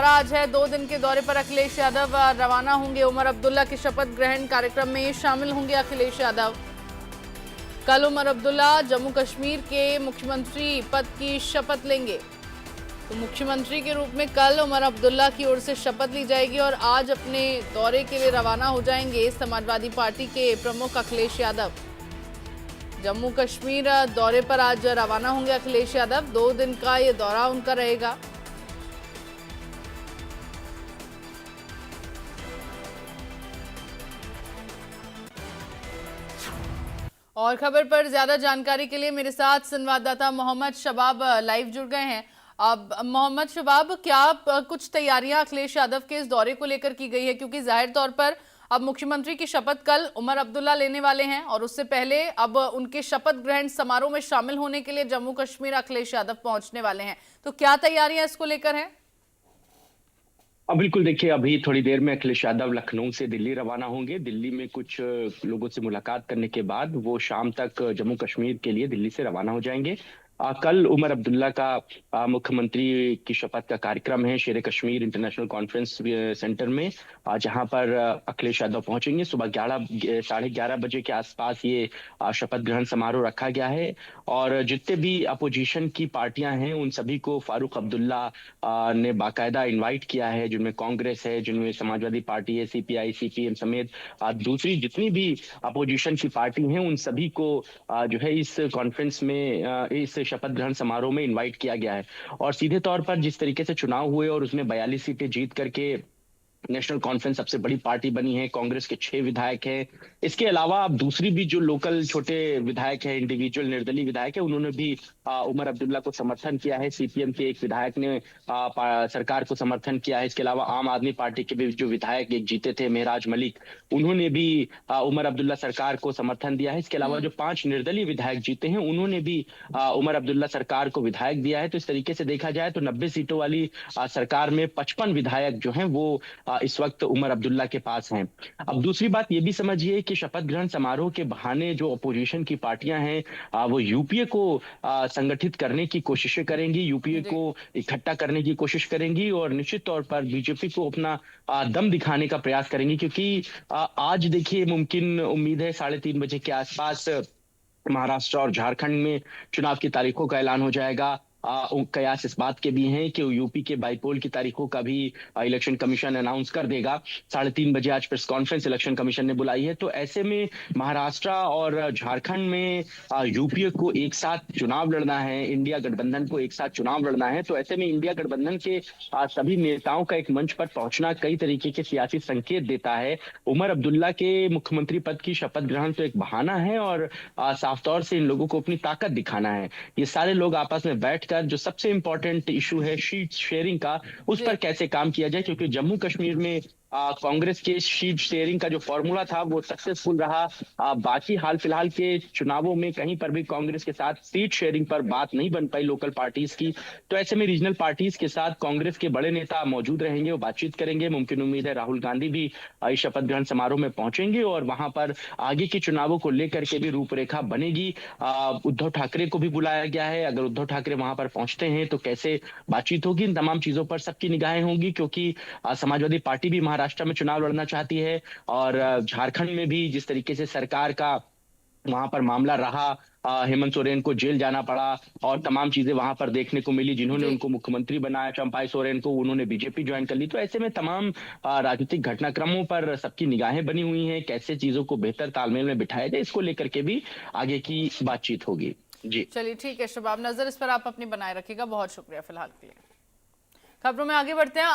दौरा आज है। 2 दिन के दौरे पर अखिलेश यादव रवाना होंगे। उमर अब्दुल्ला के शपथ ग्रहण कार्यक्रम में शामिल होंगे अखिलेश यादव। कल उमर अब्दुल्ला जम्मू कश्मीर के मुख्यमंत्री पद की शपथ लेंगे। तो मुख्यमंत्री के रूप में कल उमर अब्दुल्ला की ओर से शपथ ली जाएगी और आज अपने दौरे के लिए रवाना हो जाएंगे समाजवादी पार्टी के प्रमुख अखिलेश यादव। जम्मू कश्मीर दौरे पर आज रवाना होंगे अखिलेश यादव। 2 दिन का ये दौरा उनका रहेगा। और खबर पर ज्यादा जानकारी के लिए मेरे साथ संवाददाता मोहम्मद शबाब लाइव जुड़ गए हैं। अब मोहम्मद शबाब, क्या कुछ तैयारियां अखिलेश यादव के इस दौरे को लेकर की गई है? क्योंकि जाहिर तौर पर अब मुख्यमंत्री की शपथ कल उमर अब्दुल्ला लेने वाले हैं और उससे पहले अब उनके शपथ ग्रहण समारोह में शामिल होने के लिए जम्मू कश्मीर अखिलेश यादव पहुंचने वाले हैं। तो क्या तैयारियां इसको लेकर हैं? बिल्कुल, देखिए अभी थोड़ी देर में अखिलेश यादव लखनऊ से दिल्ली रवाना होंगे। दिल्ली में कुछ लोगों से मुलाकात करने के बाद वो शाम तक जम्मू कश्मीर के लिए दिल्ली से रवाना हो जाएंगे। कल उमर अब्दुल्ला का मुख्यमंत्री की शपथ का कार्यक्रम है शेर कश्मीर इंटरनेशनल कॉन्फ्रेंस सेंटर में, जहां पर अखिलेश यादव पहुंचेंगे। सुबह 11 साढ़े 11 बजे के आसपास ये शपथ ग्रहण समारोह रखा गया है और जितने भी अपोजिशन की पार्टियां हैं उन सभी को फारूक अब्दुल्ला ने बाकायदा इनवाइट किया है, जिनमें कांग्रेस है, जिनमें समाजवादी पार्टी है, सीपीआई सीपीएम समेत दूसरी जितनी भी अपोजिशन की पार्टी हैं उन सभी को जो है इस कॉन्फ्रेंस में इस शपथ ग्रहण समारोह में इनवाइट किया गया है। और सीधे तौर पर जिस तरीके से चुनाव हुए और उसमें 42 सीटें जीत करके नेशनल कॉन्फ्रेंस सबसे बड़ी पार्टी बनी है, कांग्रेस के 6 विधायक हैं। इसके अलावा अब दूसरी भी जो लोकल छोटे विधायक हैं, इंडिविजुअल निर्दलीय विधायक है, उन्होंने भी उमर अब्दुल्ला को समर्थन किया है। सीपीएम के एक विधायक ने सरकार को समर्थन किया है। इसके अलावा आम आदमी पार्टी के भी जो विधायक एक जीते थे, मेहराज मलिक, उन्होंने भी उमर अब्दुल्ला सरकार को समर्थन दिया है। इसके अलावा जो 5 निर्दलीय विधायक जीते हैं उन्होंने भी उमर अब्दुल्ला सरकार को विधायक दिया है। तो इस तरीके से देखा जाए तो 90 सीटों वाली सरकार में 55 विधायक जो हैं वो इस वक्त उमर अब्दुल्ला के पास हैं। अब दूसरी बात ये भी समझिए कि शपथ ग्रहण समारोह के बहाने जो अपोजिशन की पार्टियां हैं वो यूपीए को संगठित करने की कोशिशें करेंगी, यूपीए को इकट्ठा करने की कोशिश करेंगी और निश्चित तौर पर बीजेपी को अपना दम दिखाने का प्रयास करेंगी। क्योंकि आज देखिए मुमकिन उम्मीद है 3:30 बजे के आसपास महाराष्ट्र और झारखंड में चुनाव की तारीखों का ऐलान हो जाएगा। कयास इस बात के भी हैं कि यूपी के बाईपोल की तारीखों का भी इलेक्शन कमीशन अनाउंस कर देगा। 3:30 बजे आज प्रेस कॉन्फ्रेंस इलेक्शन कमीशन ने बुलाई है। तो ऐसे में महाराष्ट्र और झारखंड में यूपीए को एक साथ चुनाव लड़ना है, इंडिया गठबंधन को एक साथ चुनाव लड़ना है। तो ऐसे में इंडिया गठबंधन के सभी नेताओं का एक मंच पर पहुंचना कई तरीके के सियासी संकेत देता है। उमर अब्दुल्ला के मुख्यमंत्री पद की शपथ ग्रहण तो एक बहाना है और साफ तौर से इन लोगों को अपनी ताकत दिखाना है। ये सारे लोग आपस में बैठ जो सबसे इंपॉर्टेंट इशू है शीट शेयरिंग का, उस पर कैसे काम किया जाए। क्योंकि जम्मू कश्मीर में कांग्रेस के शीट शेयरिंग का जो फॉर्मूला था वो सक्सेसफुल रहा। बाकी हाल फिलहाल के चुनावों में कहीं पर भी कांग्रेस के साथ सीट शेयरिंग पर बात नहीं बन पाई लोकल पार्टीज की। तो ऐसे में रीजनल पार्टीज के साथ कांग्रेस के बड़े नेता मौजूद रहेंगे, वो बातचीत करेंगे। मुमकिन उम्मीद है राहुल गांधी भी इस शपथ ग्रहण समारोह में पहुंचेंगे और वहां पर आगे के चुनावों को लेकर के भी रूपरेखा बनेगी। उद्धव ठाकरे को भी बुलाया गया है। अगर उद्धव ठाकरे वहां पर पहुंचते हैं तो कैसे बातचीत होगी, इन तमाम चीजों पर सबकी निगाहें होंगी। क्योंकि समाजवादी पार्टी भी महाराष्ट्र में चुनाव लड़ना चाहती है और झारखंड में भी जिस तरीके से सरकार का वहां पर मामला रहा, हेमंत सोरेन को जेल जाना पड़ा और तमाम चीजें वहां पर देखने को मिली। जिन्होंने उनको मुख्यमंत्री बनाया, चंपाई सोरेन को, उन्होंने बीजेपी ज्वाइन कर ली। तो ऐसे में तमाम राजनीतिक घटनाक्रमों पर सबकी निगाहें बनी हुई हैं। कैसे चीजों को बेहतर तालमेल में बिठाया जाए, इसको लेकर के भी आगे की बातचीत होगी। जी चलिए ठीक है शबाब, नजर इस पर आप अपनी बनाए रखिएगा। बहुत शुक्रिया फिलहाल के लिए। खबरों में आगे बढ़ते हैं।